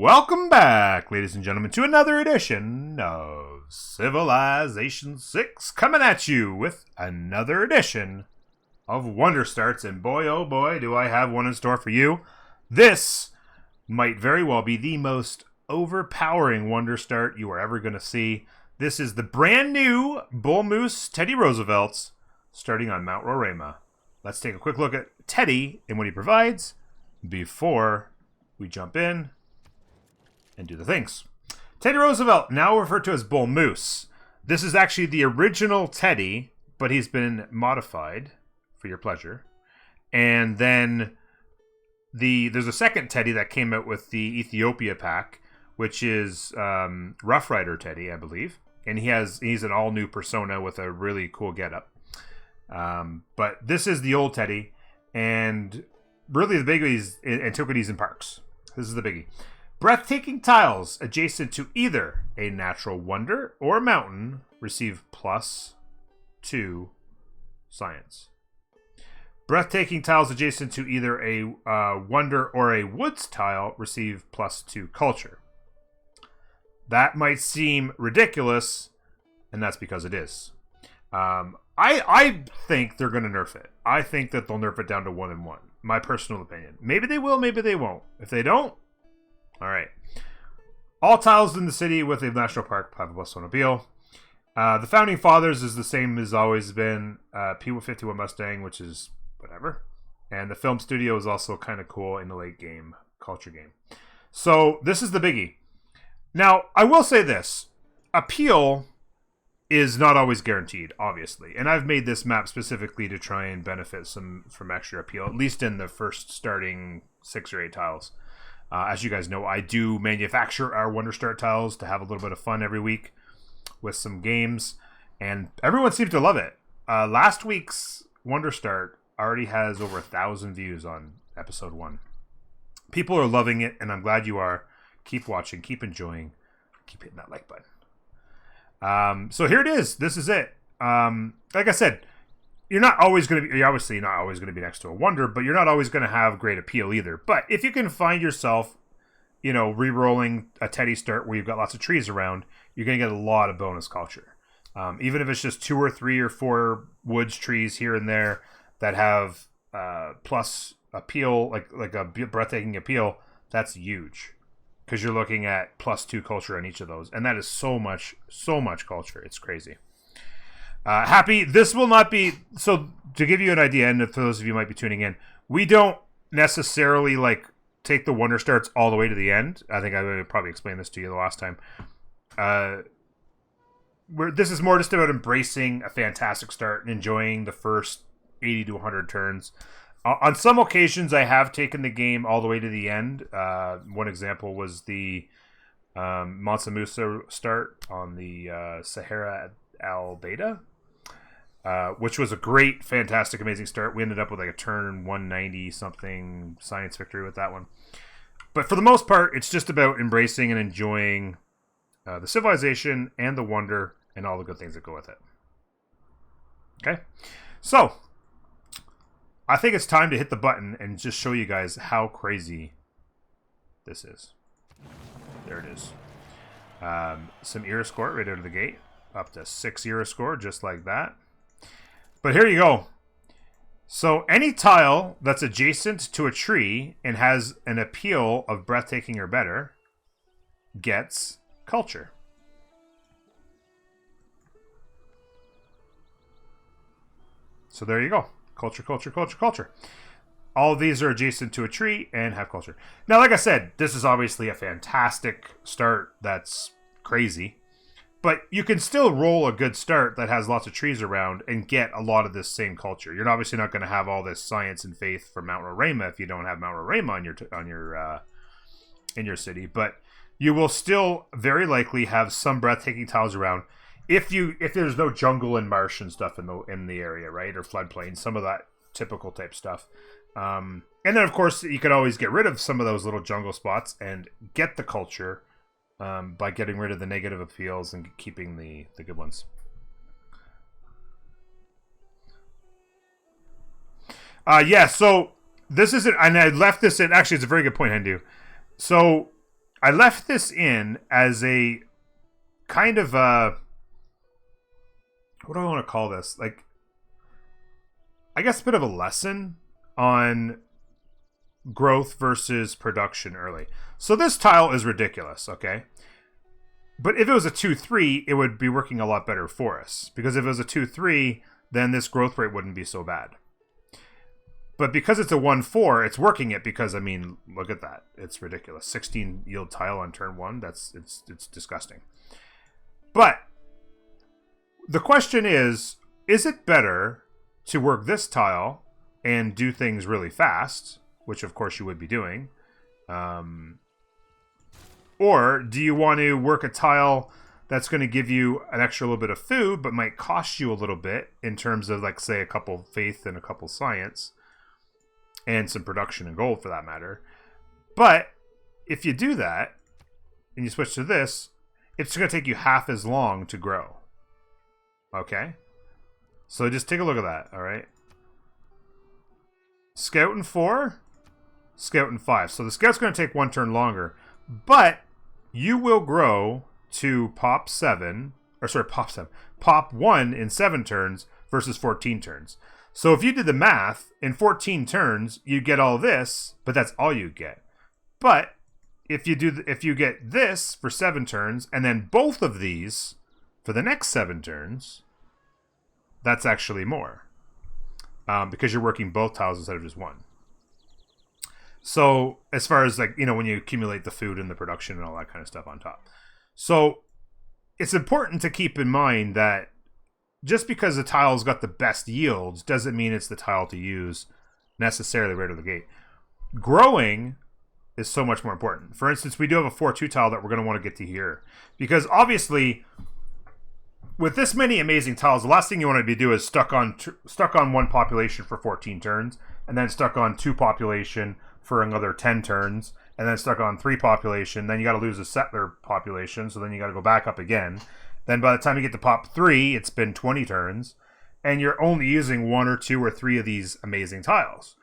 Welcome back, ladies and gentlemen, to another edition of Civilization 6, coming at you with another edition of Wonder Starts, and boy, oh boy, do I have one in store for you. This might very well be the most overpowering Wonder Start you are ever going to see. This is the brand new Bull Moose Teddy Roosevelt's, starting on Mount Roraima. Let's take a quick look at Teddy and what he provides before we jump in and do the things. Teddy Roosevelt, now referred to as Bull Moose. This is actually the original Teddy, but he's been modified for your pleasure. And then there's a second Teddy that came out with the Ethiopia pack, which is Rough Rider Teddy, I believe. And he's an all-new persona with a really cool getup. But this is the old Teddy, and really the biggie is Antiquities and Parks. This is the biggie. Breathtaking tiles adjacent to either a natural wonder or mountain receive +2 science. Breathtaking tiles adjacent to either a wonder or a woods tile receive +2 culture. That might seem ridiculous, and that's because it is. I think they're going to nerf it. I think that they'll nerf it down to 1 and 1. My personal opinion. Maybe they will, maybe they won't. If they don't, all right. All tiles in the city with a national park have a +1 appeal. The Founding Fathers is the same as always been. P-51 Mustang, which is whatever. And the film studio is also kind of cool in the late game, culture game. So this is the biggie. Now, I will say this. Appeal is not always guaranteed, obviously. And I've made this map specifically to try and benefit from extra appeal, at least in the first starting 6 or 8 tiles. As you guys know, I do manufacture our Wonder Start tiles to have a little bit of fun every week with some games, and everyone seems to love it. Last week's Wonder Start already has over 1,000 views on episode 1. People are loving it, and I'm glad you are. Keep watching, keep enjoying, keep hitting that like button. So here it is. This is it. Like I said, you're obviously not always going to be next to a wonder, but you're not always going to have great appeal either. But if you can find yourself, re-rolling a Teddy start where you've got lots of trees around, you're going to get a lot of bonus culture. Even if it's just 2 or 3 or 4 woods trees here and there that have plus appeal, like a breathtaking appeal, that's huge. Because you're looking at +2 culture on each of those. And that is so much culture. It's crazy. This will not be... So, to give you an idea, and for those of you who might be tuning in, we don't necessarily, take the Wonder Starts all the way to the end. I think I probably explained this to you the last time. This is more just about embracing a fantastic start and enjoying the first 80 to 100 turns. On some occasions, I have taken the game all the way to the end. One example was the Mansa Musa start on the Sahara Al-Beta, which was a great, fantastic, amazing start. We ended up with a turn 190-something science victory with that one. But for the most part, it's just about embracing and enjoying the civilization and the wonder and all the good things that go with it. Okay? So, I think it's time to hit the button and just show you guys how crazy this is. There it is. Some era score right out of the gate. Up to 6 era score, just like that. But here you go. So any tile that's adjacent to a tree and has an appeal of breathtaking or better gets culture. So there you go. Culture, culture, culture, culture. All of these are adjacent to a tree and have culture. Now, like I said, this is obviously a fantastic start that's crazy. But you can still roll a good start that has lots of trees around and get a lot of this same culture. You're obviously not going to have all this science and faith for Mount Roraima if you don't have Mount Roraima in your city. But you will still very likely have some breathtaking tiles around. If there's no jungle and marsh and stuff in the area, right, or floodplain, some of that typical type stuff, and then of course you can always get rid of some of those little jungle spots and get the culture by getting rid of the negative appeals and keeping the good ones. So this isn't, and I left this in. Actually, it's a very good point, Hindu. So I left this in as a kind of a, what do I want to call this? Like, I guess a bit of a lesson on growth versus production early. So this tile is ridiculous, okay? But if it was a 2-3, it would be working a lot better for us. Because if it was a 2-3, then this growth rate wouldn't be so bad. But because it's a 1-4, it's working it because, I mean, look at that. It's ridiculous. 16 yield tile on turn 1, it's disgusting. But the question is it better to work this tile and do things really fast, which of course you would be doing, or do you want to work a tile that's going to give you an extra little bit of food, but might cost you a little bit in terms of, like, say, a couple faith and a couple science, and some production and gold for that matter. But if you do that, and you switch to this, it's going to take you half as long to grow. Okay? So just take a look at that, alright? Scout in 4, Scout in 5. So the Scout's going to take 1 turn longer, but you will grow to pop 1 in 7 turns versus 14 turns. So if you did the math, in 14 turns, you get all this, but that's all you get. But if you get this for 7 turns, and then both of these for the next 7 turns, that's actually more. Because you're working both tiles instead of just one. So as far as, like, you know, when you accumulate the food and the production and all that kind of stuff on top. So it's important to keep in mind that just because a tile's got the best yields doesn't mean it's the tile to use necessarily right out of the gate. Growing is so much more important. For instance, we do have a 4-2 tile that we're going to want to get to here. Because obviously, with this many amazing tiles, the last thing you want to be doing is stuck on 1 population for 14 turns, and then stuck on 2 population for another 10 turns, and then stuck on 3 population. Then you got to lose a settler population, so then you got to go back up again. Then by the time you get to pop 3, it's been 20 turns, and you're only using 1 or 2 or 3 of these amazing tiles.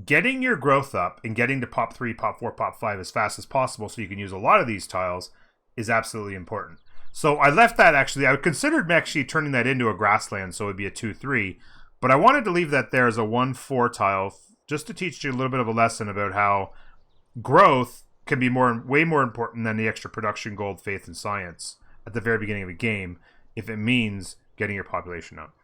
Getting your growth up and getting to pop 3, pop 4, pop 5 as fast as possible so you can use a lot of these tiles is absolutely important. So I left that, actually, I considered actually turning that into a grassland, so it would be a 2-3, but I wanted to leave that there as a 1-4 tile just to teach you a little bit of a lesson about how growth can be way more important than the extra production, gold, faith, and science at the very beginning of a game if it means getting your population up.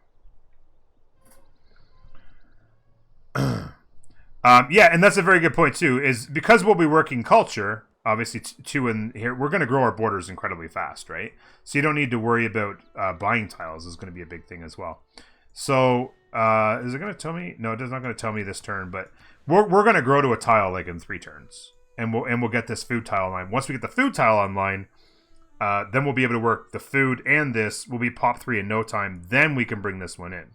Yeah, and that's a very good point too, is because we'll be working culture, obviously, too, in here, we're going to grow our borders incredibly fast, right? So you don't need to worry about buying tiles is going to be a big thing as well. So is it going to tell me? No, it's not going to tell me this turn, but we're going to grow to a tile like in 3 turns, and we'll get this food tile online. Once we get the food tile online, then we'll be able to work the food and this. We'll be pop 3 in no time. Then we can bring this one in.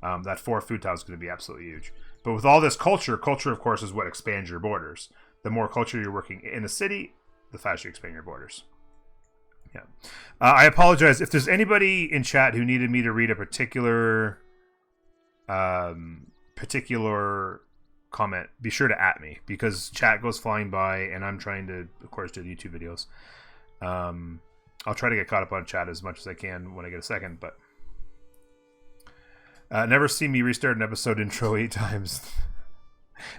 That 4 food tile is going to be absolutely huge. But with all this culture of course is what expands your borders. The more culture you're working in a city, the faster you expand your borders. Yeah. I apologize if there's anybody in chat who needed me to read a particular comment. Be sure to @ me, because chat goes flying by and I'm trying to, of course, do YouTube videos. I'll try to get caught up on chat as much as I can when I get a second, but never seen me restart an episode intro 8 times.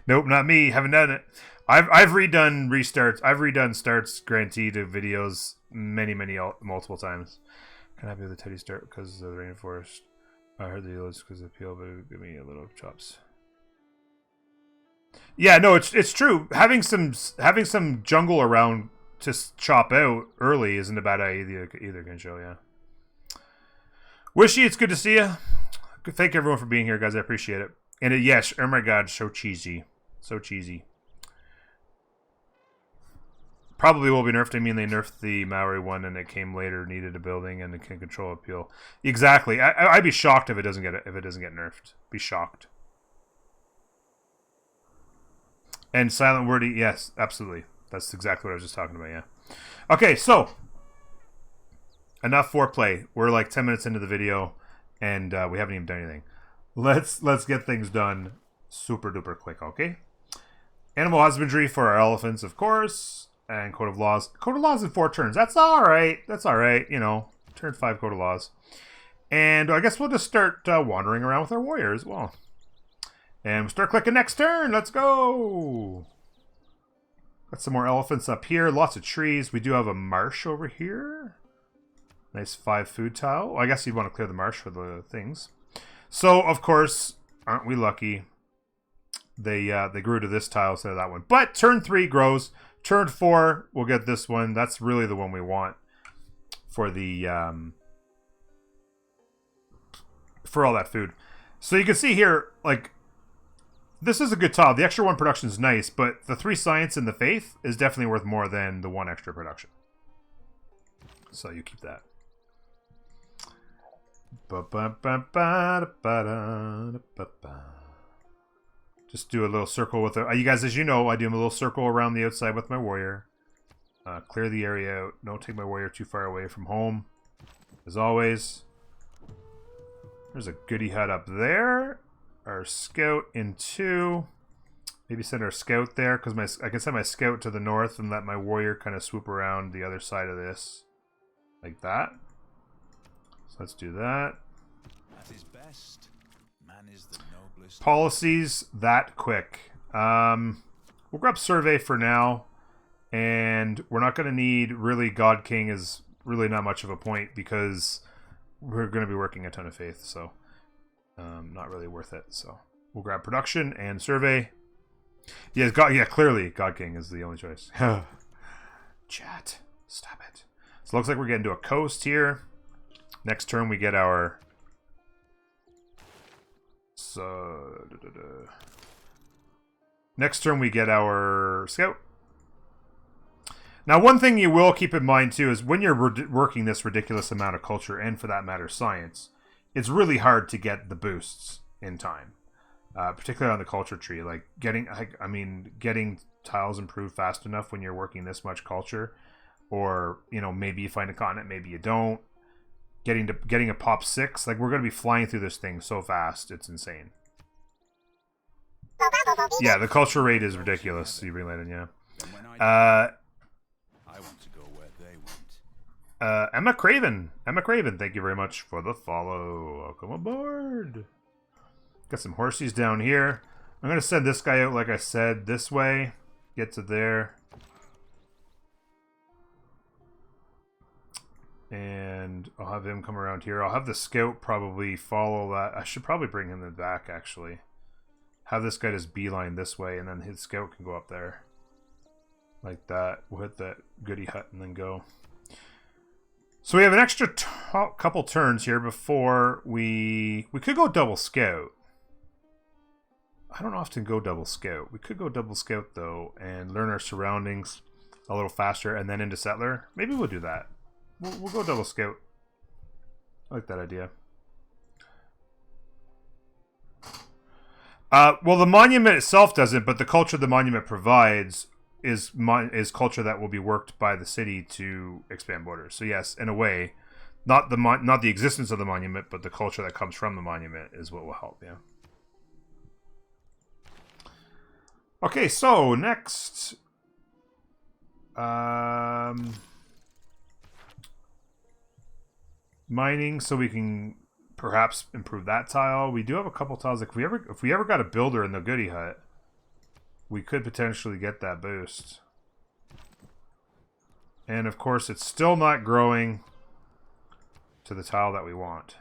Nope, not me. Haven't done it. I've redone restarts. I've redone starts grantee to videos multiple times. Can I be the Teddy start because of the rainforest? I heard the yields because of the peel, but give me a little chops. Yeah, no, it's true. Having some jungle around to chop out early isn't a bad idea either, can show, yeah. Wishy, it's good to see you. Thank everyone for being here, guys. I appreciate it. And yes, oh my god, so cheesy. So cheesy. Probably will be nerfed. I mean, they nerfed the Maori one and it came later, needed a building, and it can control appeal. Exactly. I'd be shocked if it doesn't get nerfed. Be shocked. And silent wordy, yes, absolutely. That's exactly what I was just talking about, yeah. Okay, so enough foreplay. We're like 10 minutes into the video, and we haven't even done anything. Let's get things done super duper quick, okay? Animal husbandry for our elephants, of course. And Code of Laws. Code of Laws in 4 turns. That's alright. That's alright. You know, turn 5 Code of Laws. And I guess we'll just start wandering around with our warrior as well. And we'll start clicking next turn. Let's go. Got some more elephants up here. Lots of trees. We do have a marsh over here. Nice 5 food tile. Well, I guess you'd want to clear the marsh for the things. So, of course, aren't we lucky? They grew to this tile instead of that one. But turn 3 grows. Turn 4, we'll get this one. That's really the one we want for the for all that food. So you can see here, like, this is a good tile. The extra 1 production is nice, but the 3 science and the faith is definitely worth more than the 1 extra production. So you keep that. Just do a little circle with it. You guys, as you know, I do a little circle around the outside with my warrior. Clear the area out. Don't take my warrior too far away from home. As always. There's a goodie hut up there. Our scout in 2. Maybe send our scout there, because I can send my scout to the north and let my warrior kind of swoop around the other side of this. Like that. So let's do that. At his best, man is the noblest. Policies that quick. We'll grab survey for now, and we're not going to need really God King is really not much of a point because we're going to be working a ton of faith, so not really worth it. So we'll grab production and survey. Yeah, clearly God King is the only choice. Chat, stop it. So it looks like we're getting to a coast here. Next turn we get our next turn we get our scout. Now, one thing you will keep in mind too is when you're working this ridiculous amount of culture, and for that matter science, it's really hard to get the boosts in time, particularly on the culture tree. Like getting tiles improved fast enough when you're working this much culture, or maybe you find a continent, maybe you don't. Getting a pop 6, like we're gonna be flying through this thing so fast, it's insane. Yeah, the culture rate is ridiculous. You bring that in, yeah. I want to go where they went. Emma Craven, thank you very much for the follow. Welcome aboard. Got some horsies down here. I'm gonna send this guy out, like I said, this way. Get to there. And I'll have him come around here. I'll have the scout probably follow that. I should probably bring him back, actually. Have this guy just beeline this way, and then his scout can go up there. Like that. We'll hit that goodie hut and then go. So we have an extra couple turns here before we could go double scout. I don't often go double scout. We could go double scout, though, and learn our surroundings a little faster, and then into settler. Maybe we'll do that. We'll go double scout. I like that idea. Well, the monument itself doesn't, but the culture the monument provides is culture that will be worked by the city to expand borders. So yes, in a way, not the existence of the monument, but the culture that comes from the monument is what will help. Yeah. Okay, so next. Mining, so we can perhaps improve that tile. We do have a couple tiles. Like if we ever got a builder in the goodie hut, we could potentially get that boost. And of course, it's still not growing to the tile that we want.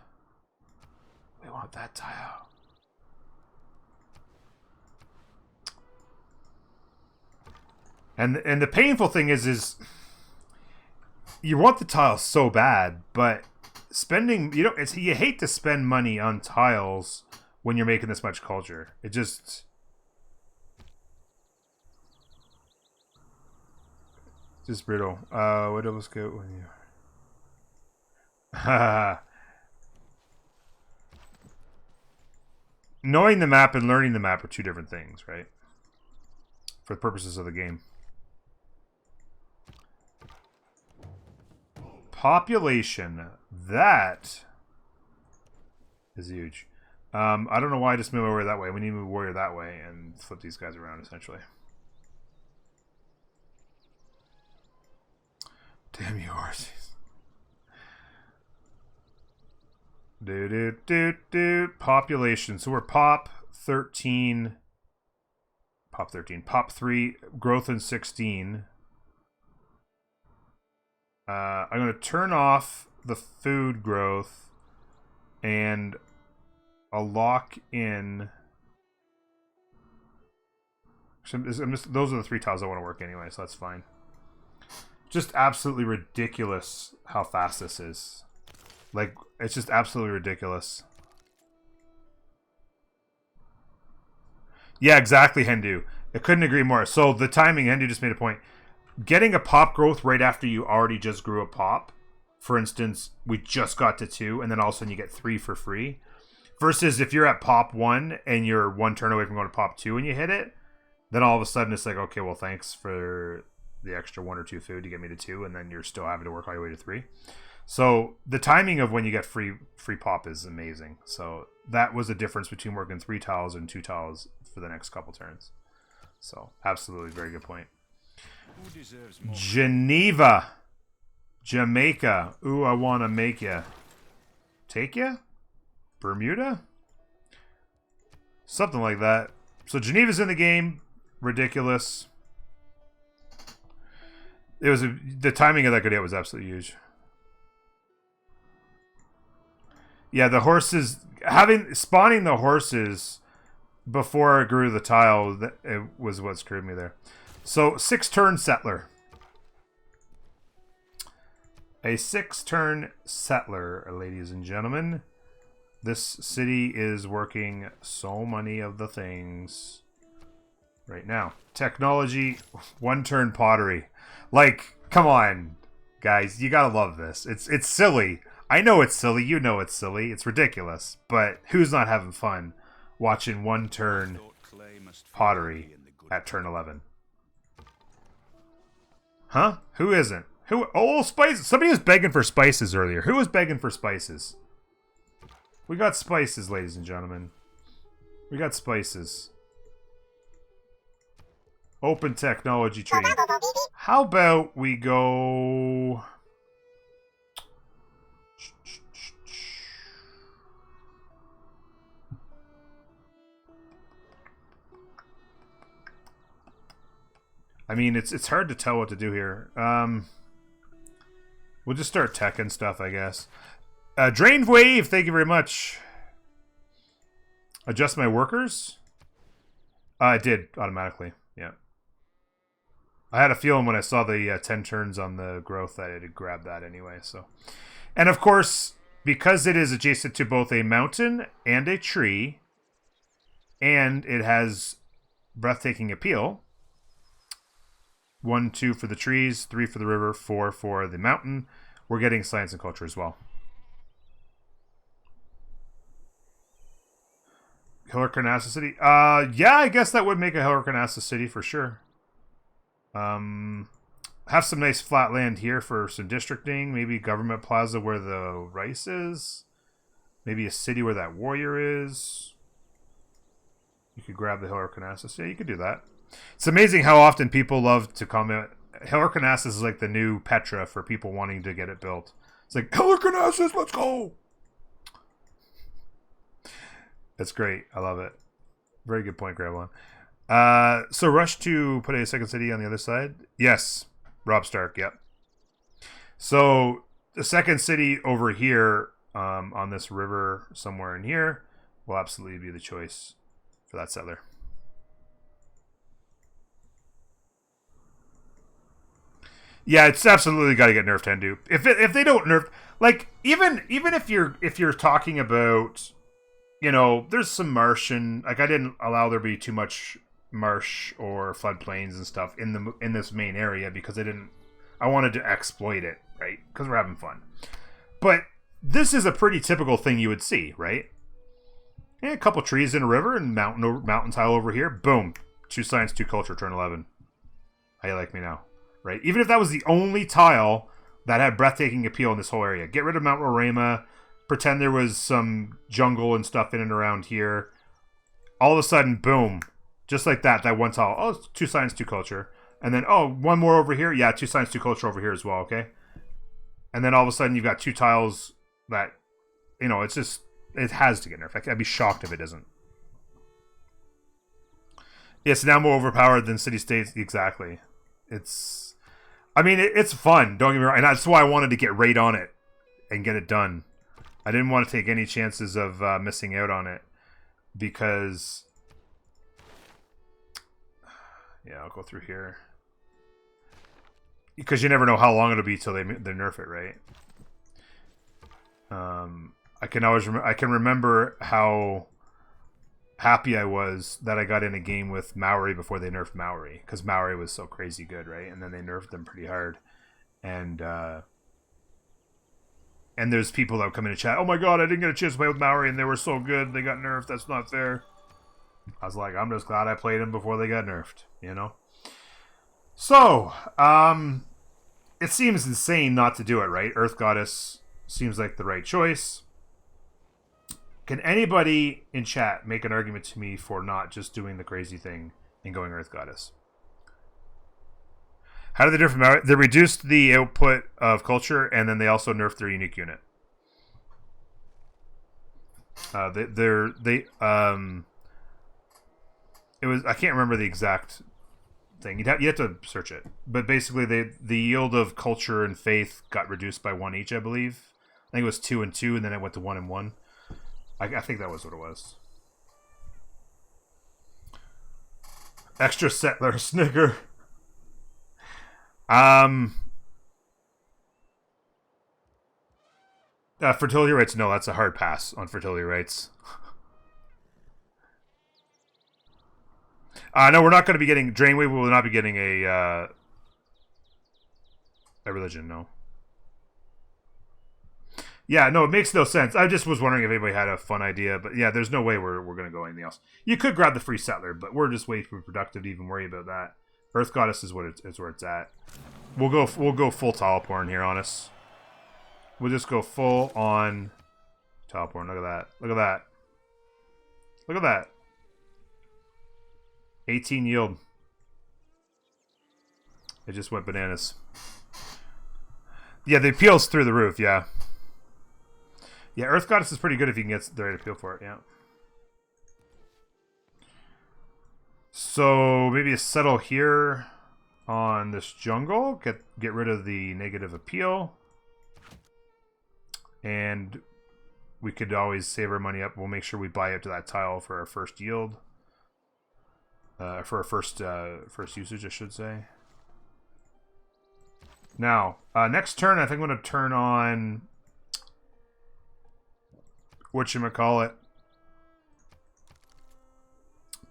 We want that tile. And the painful thing is you want the tile so bad, but spending, you hate to spend money on tiles when you're making this much culture. It just brutal. What else go when you knowing the map and learning the map are two different things, right? For the purposes of the game. Population. That is huge. I don't know why I just moved my warrior that way. We need to move warrior that way and flip these guys around, essentially. Damn you, horses. Population. So we're pop 13. Pop 13. Pop 3. Growth in 16. I'm going to turn off the food growth. And I'll lock in. Those are the 3 tiles I want to work anyway, so that's fine. Just absolutely ridiculous how fast this is. Like, it's just absolutely ridiculous. Yeah, exactly, Hendu. I couldn't agree more. So the timing, Hendu just made a point. Getting a pop growth right after you already just grew a pop. For instance, we just got to 2, and then all of a sudden you get 3 for free. Versus if you're at pop 1 and you're 1 turn away from going to pop 2 and you hit it, then all of a sudden it's like, okay, well, thanks for the extra 1 or 2 food to get me to 2, and then you're still having to work all your way to 3. So the timing of when you get free pop is amazing. So that was the difference between working 3 tiles and 2 tiles for the next couple turns. So absolutely, very good point. Geneva, Jamaica. Ooh, I want to make ya. Take ya? Bermuda? Something like that. So Geneva's in the game. Ridiculous. It was the timing of that good hit was absolutely huge. Yeah, the horses spawning the horses before I grew the tile, it was what screwed me there. So 6-turn settler. A 6-turn settler, ladies and gentlemen. This city is working so many of the things right now. Technology, 1-turn pottery. Like, come on, guys, you gotta love this. It's silly. I know it's silly. You know it's silly. It's ridiculous. But who's not having fun watching 1-turn pottery at turn 11? Huh? Who isn't? Who? Oh, spices. Somebody was begging for spices earlier. Who was begging for spices? We got spices, ladies and gentlemen. We got spices. Open technology tree. How about we go... I mean, it's hard to tell what to do here. We'll just start tech and stuff, I guess. Drain wave, thank you very much. Adjust my workers? It did automatically, yeah. I had a feeling when I saw the 10 turns on the growth that it had grabbed that anyway, so. And of course, because it is adjacent to both a mountain and a tree, and it has breathtaking appeal, 1, 2 for the trees, 3 for the river, 4 for the mountain. We're getting science and culture as well. Hillercanassa City? Yeah, I guess that would make a Hillercanassa City for sure. Have some nice flat land here for some districting. Maybe Government Plaza where the rice is. Maybe a city where that warrior is. You could grab the Hillercanassa. Yeah, you could do that. It's amazing how often people love to comment. Hillercanassa is like the new Petra for people wanting to get it built. It's like, Hillercanassa, let's go! That's great. I love it. Very good point, Grab One. So rush to put a second city on the other side? Yes. Rob Stark, yep. So the second city over here on this river somewhere in here will absolutely be the choice for that settler. Yeah, it's absolutely got to get nerfed, Hendu. If they don't nerf, like even if you're talking about, you know, there's some marsh and like I didn't allow there be too much marsh or floodplains and stuff in this main area because I wanted to exploit it, right? Because we're having fun. But this is a pretty typical thing you would see, right? Yeah, a couple trees in a river and mountain tile over here. Boom. 2 science, 2 culture, turn 11. How you like me now? Right? Even if that was the only tile that had breathtaking appeal in this whole area. Get rid of Mount Roraima. Pretend there was some jungle and stuff in and around here. All of a sudden, boom. Just like that one tile. Oh, 2 science, 2 culture. And then, oh, 1 more over here. Yeah, 2 science, 2 culture over here as well, okay? And then all of a sudden you've got 2 tiles that, you know, it's just, it has to get nerfed. I'd be shocked if it doesn't. It's now more overpowered than city-states. Exactly. It's, I mean, it's fun. Don't get me wrong. And that's why I wanted to get right on it and get it done. I didn't want to take any chances of missing out on it because, yeah, I'll go through here. Because you never know how long it'll be till they nerf it, right? I can remember how happy I was that I got in a game with Maori before they nerfed Maori, because Maori was so crazy good, right? And then they nerfed them pretty hard, and there's people that would come in and chat, oh my god, I didn't get a chance to play with Maori and they were so good, they got nerfed, that's not fair. I was like, I'm just glad I played them before they got nerfed, you know? So, it seems insane not to do it, right? Earth Goddess seems like the right choice. Can anybody in chat make an argument to me for not just doing the crazy thing and going Earth Goddess? How did they nerf Maori? They reduced the output of culture, and then they also nerfed their unique unit. It was, I can't remember the exact thing. You have to search it, but basically, the yield of culture and faith got reduced by 1 each, I believe. I think it was 2 and 2, and then it went to 1 and 1. I think that was what it was. Extra settler snicker. Fertility rates, no, that's a hard pass on fertility rates. No, we're not going to be getting Drainwave. We will not be getting a religion. No. Yeah, no, it makes no sense. I just was wondering if anybody had a fun idea, but yeah, there's no way we're going to go anything else. You could grab the free settler, but we're just way too productive to even worry about that. Earth Goddess is where it's at. We'll go full tile porn here on us. We'll just go full on tile porn. Look at that. Look at that. Look at that. 18 yield. It just went bananas. Yeah, the appeal's through the roof, yeah. Yeah, Earth Goddess is pretty good if you can get the right appeal for it, yeah. So maybe a settle here on this jungle. Get rid of the negative appeal. And we could always save our money up. We'll make sure we buy up to that tile for our first yield. For our first usage, I should say. Now, next turn, I think I'm going to turn on whatchamacallit.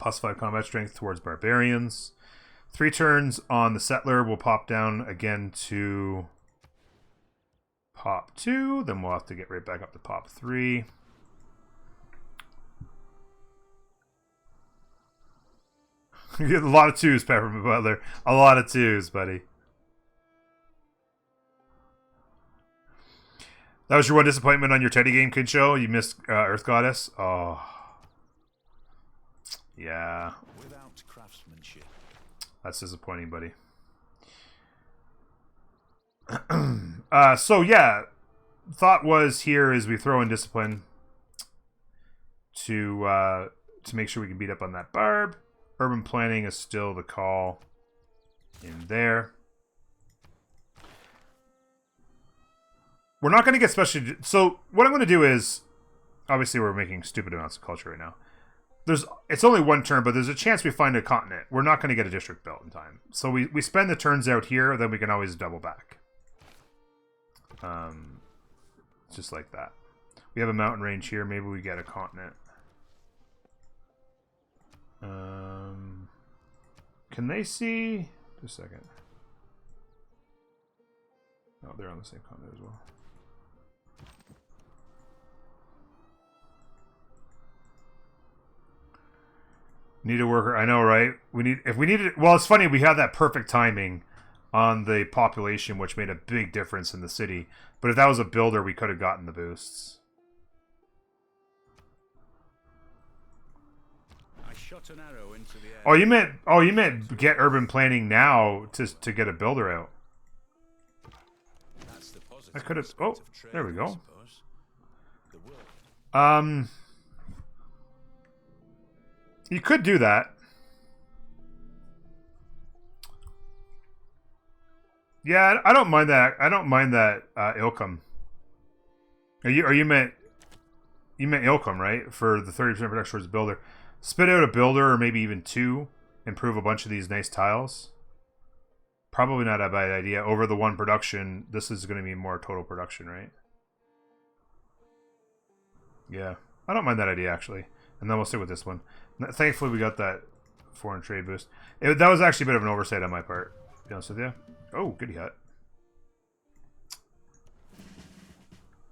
+5 combat strength towards barbarians. 3 turns on the settler will pop down again to pop 2. Then we'll have to get right back up to pop 3. You get a lot of 2s, Peppermint Butler. A lot of 2s, buddy. That was your one disappointment on your Teddy game, Kid Show? You missed Earth Goddess? Oh. Yeah. Without craftsmanship. That's disappointing, buddy. So, yeah. Thought was here is we throw in discipline to make sure we can beat up on that barb. Urban planning is still the call in there. We're not going to get special. So what I'm going to do is, obviously we're making stupid amounts of culture right now. It's only 1 turn, but there's a chance we find a continent. We're not going to get a district built in time. So we spend the turns out here, then we can always double back. Just like that. We have a mountain range here. Maybe we get a continent. Can they see? Just a second. Oh, they're on the same continent as well. Need a worker. I know, right? If we needed. Well, it's funny. We had that perfect timing on the population, which made a big difference in the city. But if that was a builder, we could have gotten the boosts. I shot an arrow into the air. Oh, you meant get urban planning now to get a builder out. That's the positive. I could have... Oh, there we go. The world. You could do that. Yeah, I don't mind that. I don't mind that Ilcom. You meant Ilcom, right? For the 30% production towards builder. Spit out a builder or maybe even two. Improve a bunch of these nice tiles. Probably not a bad idea. Over the one production, this is going to be more total production, right? Yeah. I don't mind that idea, actually. And then we'll stick with this one. Thankfully, we got that foreign trade boost. That was actually a bit of an oversight on my part, to be honest with you. Oh, goody hut.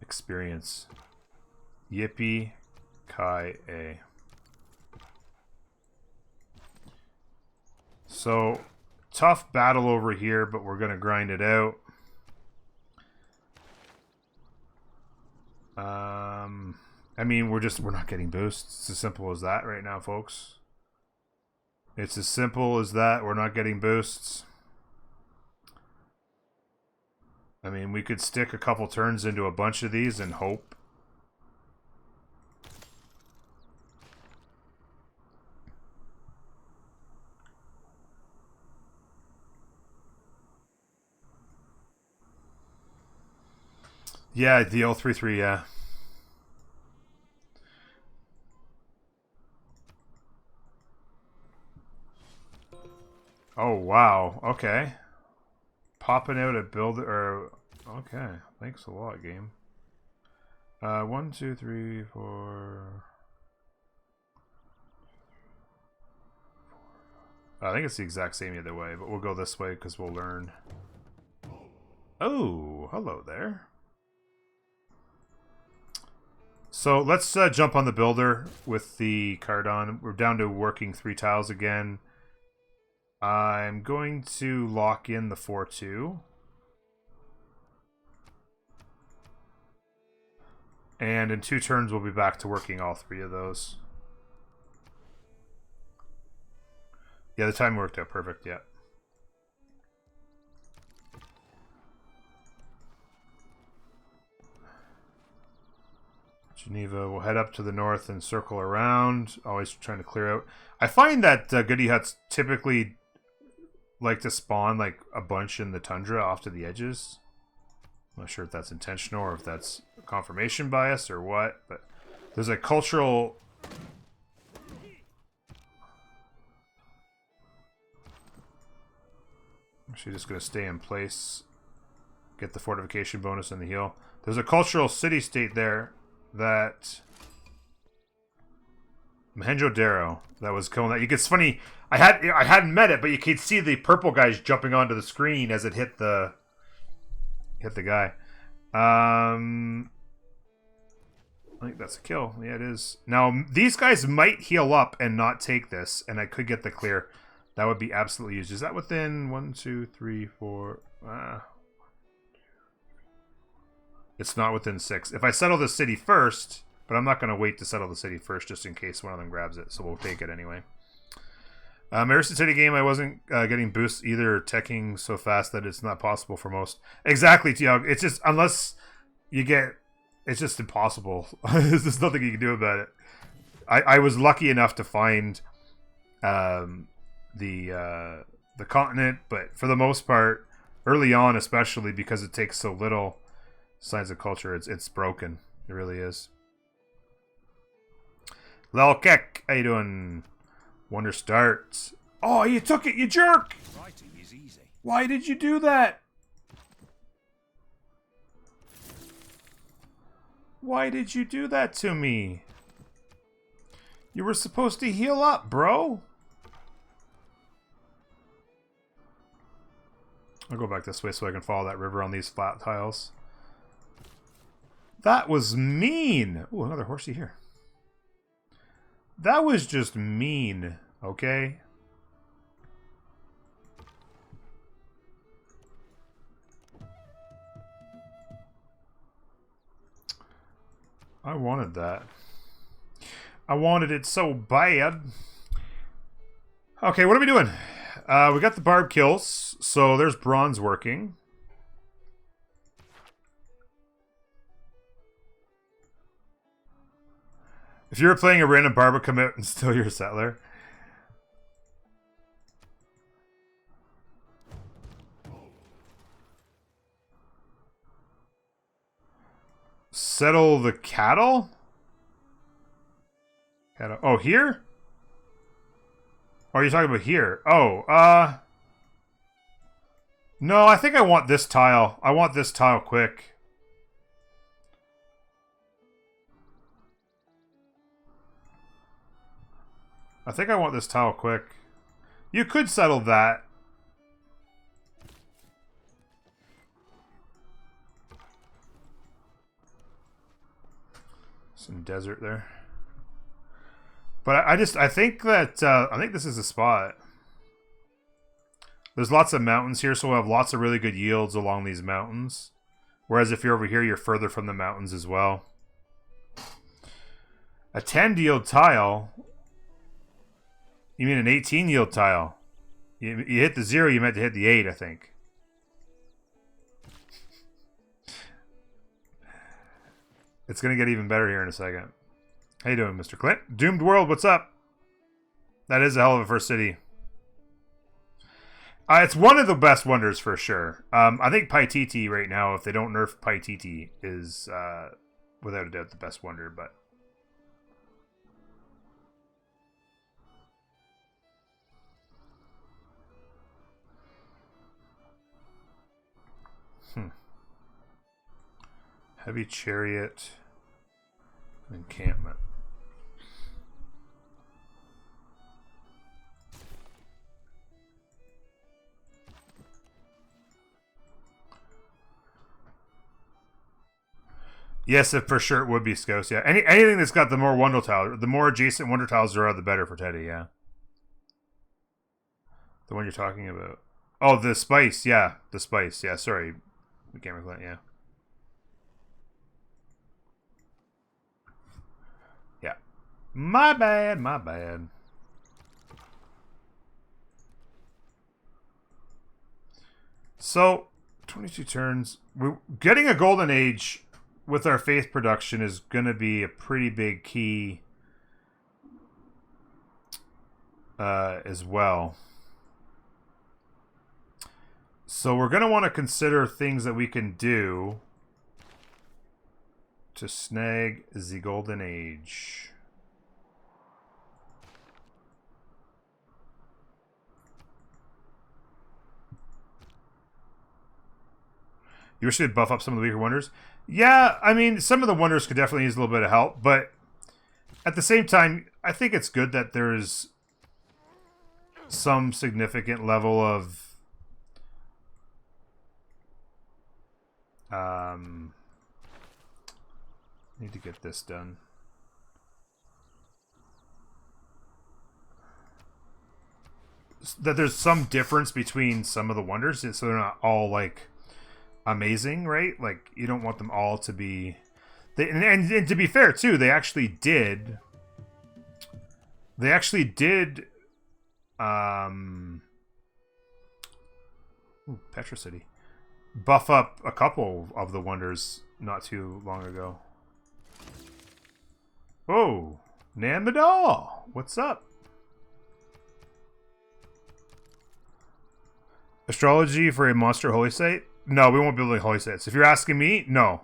Experience. Yippee Kai A. So, tough battle over here, but we're going to grind it out. I mean, we're not getting boosts. It's as simple as that right now, folks. It's as simple as that. We're not getting boosts. I mean, we could stick a couple turns into a bunch of these and hope. Yeah, the L33, yeah. Oh, wow. Okay. Popping out a builder, or... Okay. Thanks a lot, game. 1, 2, 3, 4... I think it's the exact same either way, but we'll go this way because we'll learn. Oh, hello there. So let's jump on the builder with the card on. We're down to working 3 tiles again. I'm going to lock in the 4-2. And in 2 turns, we'll be back to working all 3 of those. Yeah, the time worked out perfect, yeah. Geneva will head up to the north and circle around, always trying to clear out. I find that goody huts typically like to spawn like a bunch in the tundra off to the edges. I'm not sure if that's intentional or if that's confirmation bias or what, but there's a cultural... Actually just going to stay in place, get the fortification bonus and the heal. There's a cultural city-state there that Mohenjo-Daro that was killing that. It's funny, I hadn't met it, but you could see the purple guys jumping onto the screen as it hit the guy. I think that's a kill. Yeah, it is. Now these guys might heal up and not take this, and I could get the clear. That would be absolutely used. Is that within 1, 2, 3, 4? It's not within 6. If I settle the city first, but I'm not going to wait to settle the city first just in case one of them grabs it, so we'll take it anyway. Harrison City game, I wasn't getting boosts either, teching so fast that it's not possible for most. Exactly, Tiago. It's just, unless you get, it's just impossible. There's nothing you can do about it. I was lucky enough to find the continent, but for the most part, early on, especially because it takes so little, Signs of Culture, it's broken. It really is. Lelkek, how you doing? Wonder starts. Oh, you took it, you jerk! Writing is easy. Why did you do that? Why did you do that to me? You were supposed to heal up, bro. I'll go back this way so I can follow that river on these flat tiles. That was mean. Ooh, another horsey here. That was just mean, okay? I wanted that. I wanted it so bad. Okay, what are we doing? We got the barb kills, so there's bronze working. If you were playing a random barber, come out and steal your settler. Settle the cattle? Cattle. Oh, here? Oh, you're talking about here. Oh, no, I think I want this tile. I want this tile quick. I think I want this tile quick. You could settle that. Some desert there. But I think that, I think this is a spot. There's lots of mountains here, so we'll have lots of really good yields along these mountains. Whereas if you're over here, you're further from the mountains as well. A 10 yield tile. You mean an 18 yield tile? You hit the 0, you meant to hit the 8, I think. It's going to get even better here in a second. How you doing, Mr. Clint? Doomed World, what's up? That is a hell of a first city. It's one of the best wonders for sure. I think Paititi right now, if they don't nerf Paititi, is without a doubt the best wonder, but... Heavy Chariot. Encampment. Yes, for sure it would be Scouts, yeah. Anything that's got the more wonder tile, the more adjacent wonder tiles there are, the better for Teddy, yeah. The one you're talking about. Oh, the spice, yeah. The spice, yeah, sorry. We can't recall it, yeah. Yeah. My bad, my bad. So, 22 turns. We're getting a golden age with our faith production is going to be a pretty big key as well. So we're going to want to consider things that we can do to snag the golden age. You wish they'd buff up some of the weaker wonders? Yeah, I mean, some of the wonders could definitely use a little bit of help, but at the same time, I think it's good that there's some significant level of need to get this done. That there's some difference between some of the wonders, so they're not all like amazing, right? Like you don't want them all to be. And to be fair too, they actually did. Petra City buff up a couple of the wonders not too long ago. Oh, Nan Madal, what's up? Astrology for a monster holy site? No, we won't be building holy sites. If you're asking me, no.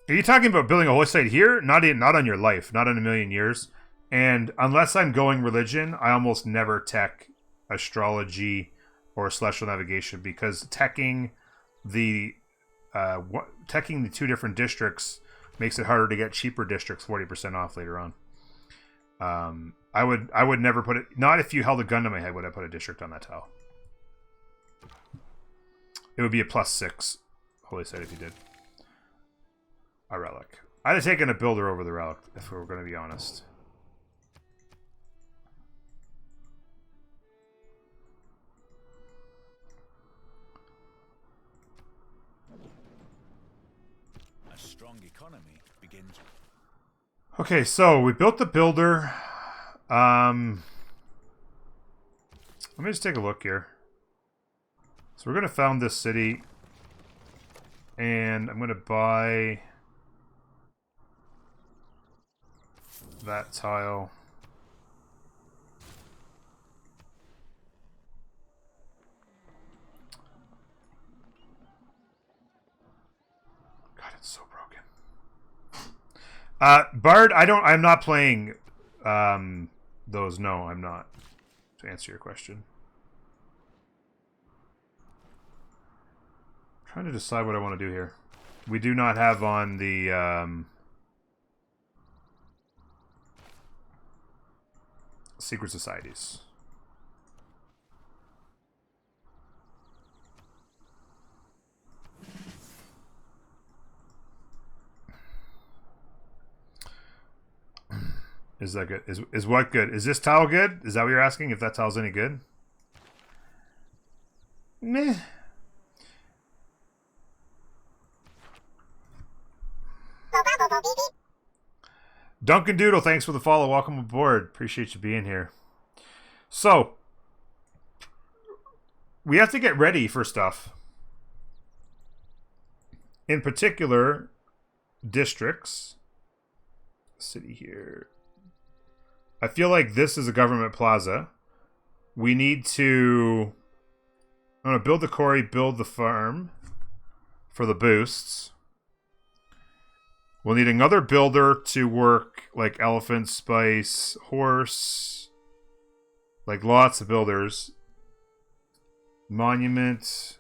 Are you talking about building a holy site here? Not on your life, not in a million years. And unless I'm going religion, I almost never tech astrology or celestial navigation because teching the two different districts makes it harder to get cheaper districts 40% off later on. I would never put it. Not if you held a gun to my head would I put a district on that tile. It would be a +6 holy site if you did. A relic. I'd have taken a builder over the relic if we were going to be honest. A strong economy begins. Okay, so we built the builder. Let me just take a look here. So we're going to found this city. And I'm going to buy that tile. God, it's so broken. Bard, I'm not playing those. No, I'm not. To answer your question. I'm trying to decide what I want to do here. We do not have on the secret societies. Is that good? Is what good? Is this tile good? Is that what you're asking? If that tile's any good? Meh. Duncan Doodle, thanks for the follow. Welcome aboard. Appreciate you being here. So, we have to get ready for stuff. In particular, districts. City here. I feel like this is a government plaza. We need to... I'm going to build the quarry, build the farm for the boosts. We'll need another builder to work like elephant, spice, horse. Like lots of builders. Monument.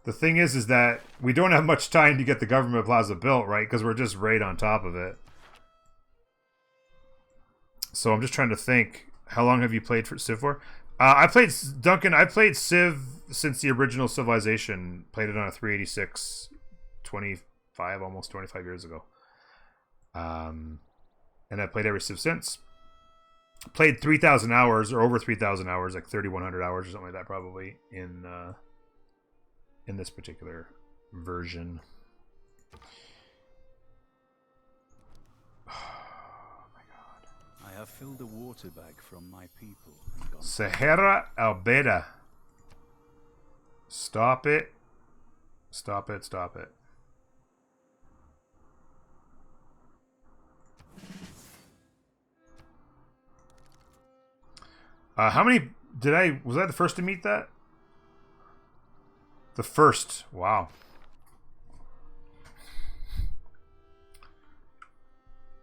The thing is that we don't have much time to get the government plaza built, right? Because we're just right on top of it. So I'm just trying to think. How long have you played for Civ for? I played Civ since the original Civilization. Played it on a 386, 25, almost 25 years ago. And I played every Civ since. Played 3,000 hours, or over 3,000 hours, like 3,100 hours or something like that, probably, in this particular version. I have filled a water bag from my people. Sahara Albeda. Stop it. Stop it, stop it. How many was I the first to meet that? The first. Wow.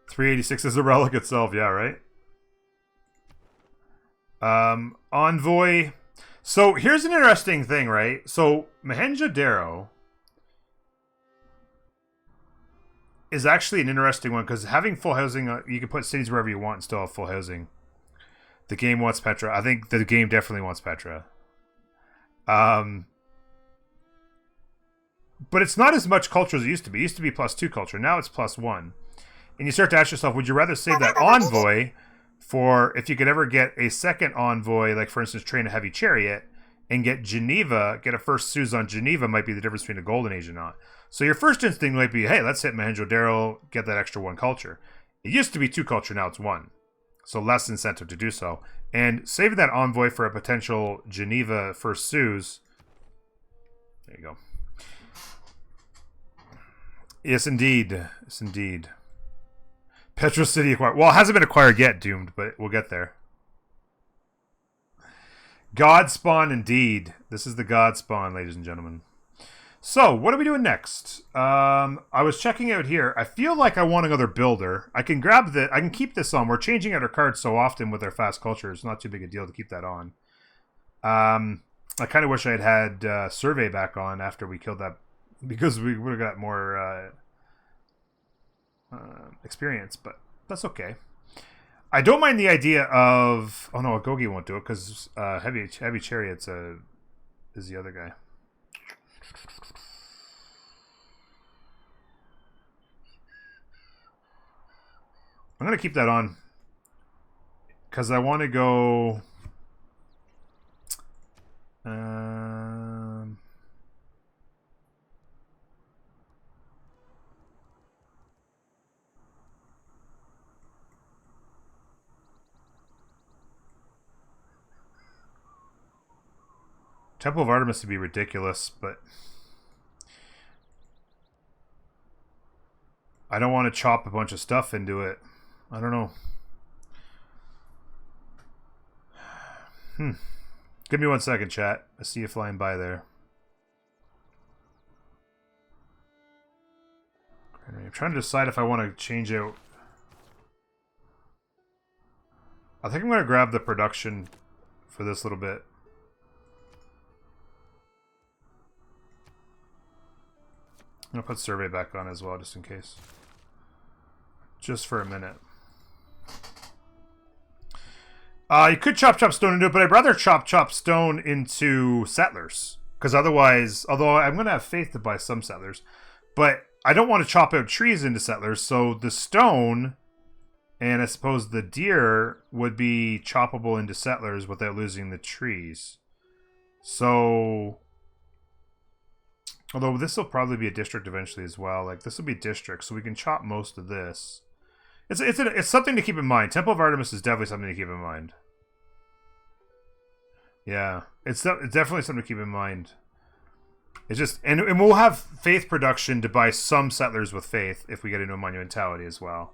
386 is a relic itself, yeah, right? Envoy. So here's an interesting thing, right? So Mohenjo-Daro is actually an interesting one because having full housing, you can put cities wherever you want and still have full housing. The game wants Petra. I think the game definitely wants Petra. But it's not as much culture as it used to be. It used to be +2 culture. Now it's +1. And you start to ask yourself, would you rather save that envoy for if you could ever get a second envoy, like for instance, train a heavy chariot, and get Geneva, get a first Suze on Geneva might be the difference between a golden age and not. So your first instinct might be, hey, let's hit Mohenjo-Daro, get that extra 1 culture. It used to be 2 culture, now it's 1. So less incentive to do so. And saving that envoy for a potential Geneva first Suze. There you go. Yes, indeed. Yes, indeed. Petro City acquired. Well, it hasn't been acquired yet, Doomed, but we'll get there. God Spawn, indeed. This is the God Spawn, ladies and gentlemen. So, what are we doing next? I was checking out here. I feel like I want another builder. I can grab I can keep this on. We're changing out our cards so often with our fast culture. It's not too big a deal to keep that on. I kind of wish I had Survey back on after we killed that, because we would have got more experience, but that's okay. I don't mind the idea of... Oh no, Agogi won't do it because heavy Chariot's is the other guy. I'm going to keep that on because I want to go... Temple of Artemis would be ridiculous, but I don't want to chop a bunch of stuff into it. I don't know. Give me 1 second, chat. I see you flying by there. I'm trying to decide if I want to change out. I think I'm going to grab the production for this little bit. I'm going to put survey back on as well, just in case. Just for a minute. You could chop stone into it, but I'd rather chop stone into settlers. Because otherwise, although I'm going to have faith to buy some settlers, but I don't want to chop out trees into settlers, so the stone and I suppose the deer would be choppable into settlers without losing the trees. So, although this will probably be a district eventually as well. Like, this will be district, so we can chop most of this. It's something to keep in mind. Temple of Artemis is definitely something to keep in mind. Yeah, it's definitely something to keep in mind. It's just, and we'll have faith production to buy some settlers with faith if we get into a monumentality as well.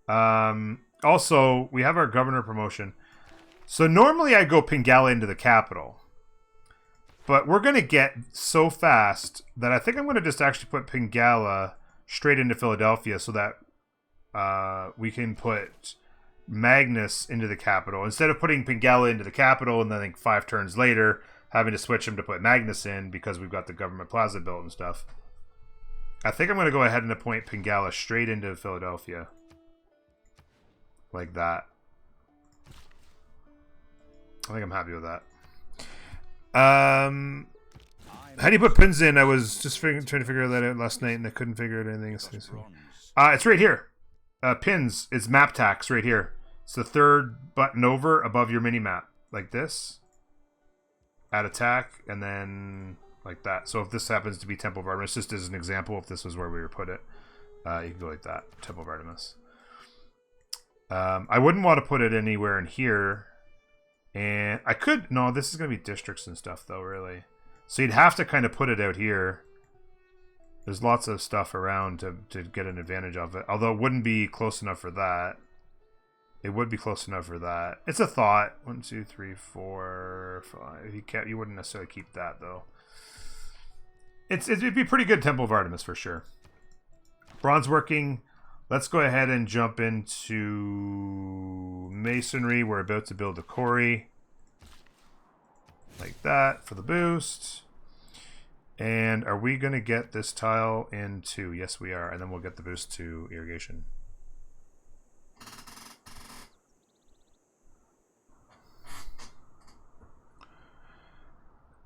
Also, we have our governor promotion. So normally I go Pingala into the capital. But we're going to get so fast that I think I'm going to just actually put Pingala straight into Philadelphia so that we can put Magnus into the capital. Instead of putting Pingala into the capital and then I think 5 turns later having to switch him to put Magnus in because we've got the government plaza built and stuff. I think I'm going to go ahead and appoint Pingala straight into Philadelphia. Like that. I think I'm happy with that. How do you put pins in? I was just trying to figure that out last night and I couldn't figure out anything. It's right here. Pins. It's map tax right here. It's the 3rd button over above your mini map. Like this. Add attack and then like that. So if this happens to be Temple of Artemis, just as an example, if this was where we would put it, you can go like that. Temple of Artemis. I wouldn't want to put it anywhere in here. And I could... No, this is going to be districts and stuff, though, really. So you'd have to kind of put it out here. There's lots of stuff around to get an advantage of it. Although it wouldn't be close enough for that. It would be close enough for that. It's a thought. 1, 2, 3, 4, 5. You wouldn't necessarily keep that, though. It'd be pretty good Temple of Artemis, for sure. Bronze working... Let's go ahead and jump into masonry. We're about to build a quarry. Like that for the boost. And are we going to get this tile into... Yes, we are. And then we'll get the boost to irrigation.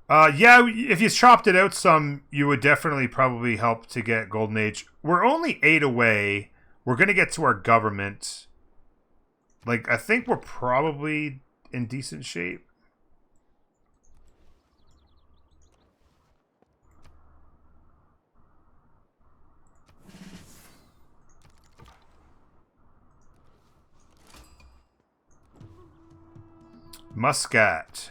Yeah, if you chopped it out some, you would definitely probably help to get Golden Age. We're only 8 away. We're going to get to our government. Like, I think we're probably in decent shape. Muscat.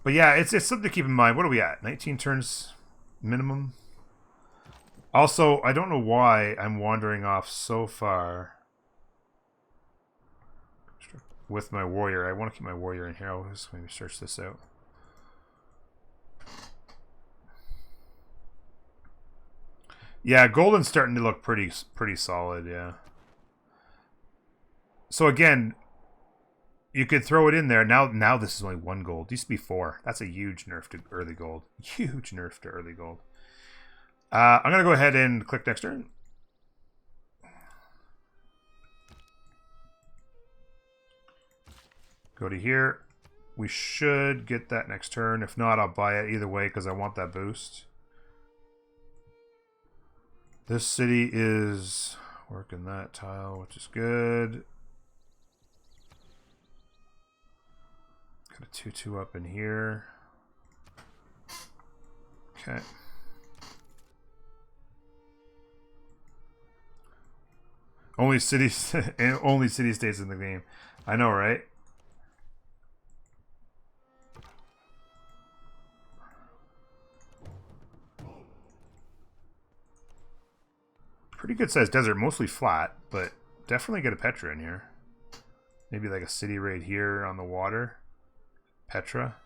But yeah, it's something to keep in mind. What are we at? 19 turns minimum? Also, I don't know why I'm wandering off so far with my warrior. I want to keep my warrior in here. I'll just maybe search this out. Yeah, golden's starting to look pretty solid, yeah. So again, you could throw it in there. Now this is only 1 gold. It used to be 4. That's a huge nerf to early gold. Huge nerf to early gold. I'm going to go ahead and click next turn. Go to here. We should get that next turn. If not, I'll buy it either way because I want that boost. This city is working that tile, which is good. Got a 2-2 up in here. Okay. Only cities, only city-states in the game. I know, right? Pretty good sized desert, mostly flat, but definitely get a Petra in here. Maybe like a city right here on the water. Petra.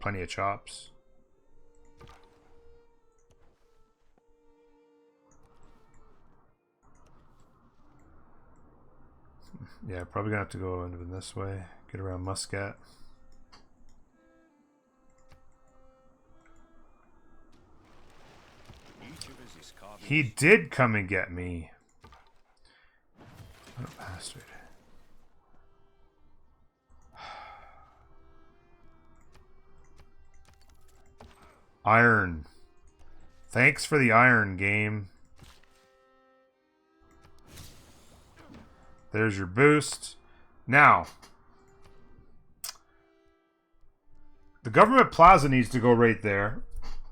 Plenty of chops. Yeah, probably gonna have to go in this way. Get around Muscat. He did come and get me. What a bastard. Iron. Thanks for the iron, game. There's your boost. Now, the government plaza needs to go right there.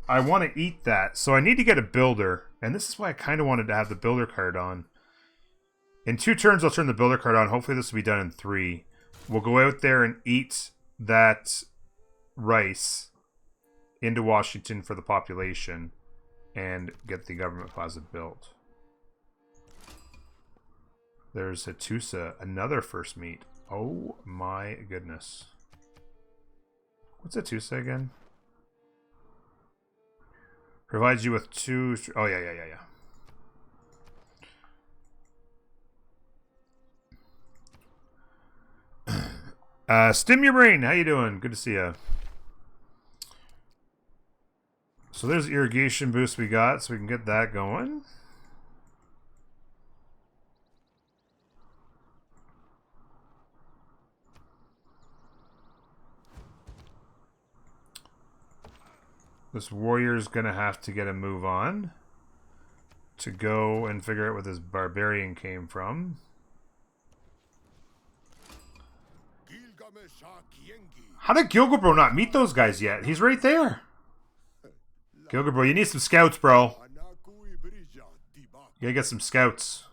I want to eat that, so I need to get a builder. And this is why I kind of wanted to have the builder card on. In 2 turns, I'll turn the builder card on. Hopefully this will be done in 3. We'll go out there and eat that rice into Washington for the population and get the government plaza built. There's Hattusa, another first meet. Oh my goodness. What's Hattusa again? Provides you with 2... Oh, yeah. Stim your brain. How you doing? Good to see you. So there's the irrigation boost we got, so we can get that going. This warrior's gonna have to get a move on to go and figure out where this barbarian came from. How did Gilgabro not meet those guys yet? He's right there. Gilgabro, you need some scouts, bro. You gotta get some scouts.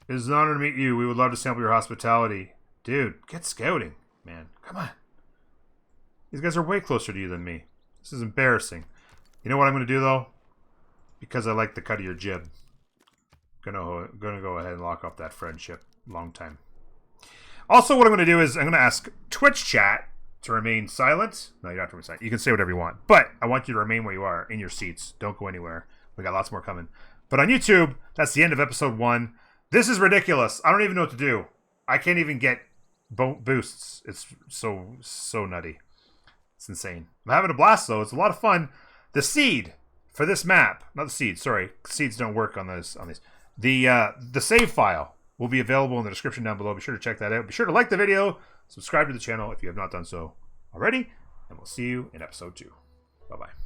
It is an honor to meet you. We would love to sample your hospitality. Dude, get scouting, man. Come on. These guys are way closer to you than me. This is embarrassing. You know what I'm going to do, though? Because I like the cut of your jib. Gonna go ahead and lock up that friendship. Long time. Also, what I'm going to do is I'm going to ask Twitch chat to remain silent. No, you don't have to remain silent. You can say whatever you want. But I want you to remain where you are, in your seats. Don't go anywhere. We got lots more coming. But on YouTube, that's the end of episode 1. This is ridiculous. I don't even know what to do. I can't even get boosts. It's so nutty. It's insane. I'm having a blast, though. It's a lot of fun. The seed for this map, not the seed, sorry. Seeds don't work on these. The save file will be available in the description down below. Be sure to check that out. Be sure to like the video, subscribe to the channel if you have not done so already, and we'll see you in episode 2. Bye-bye.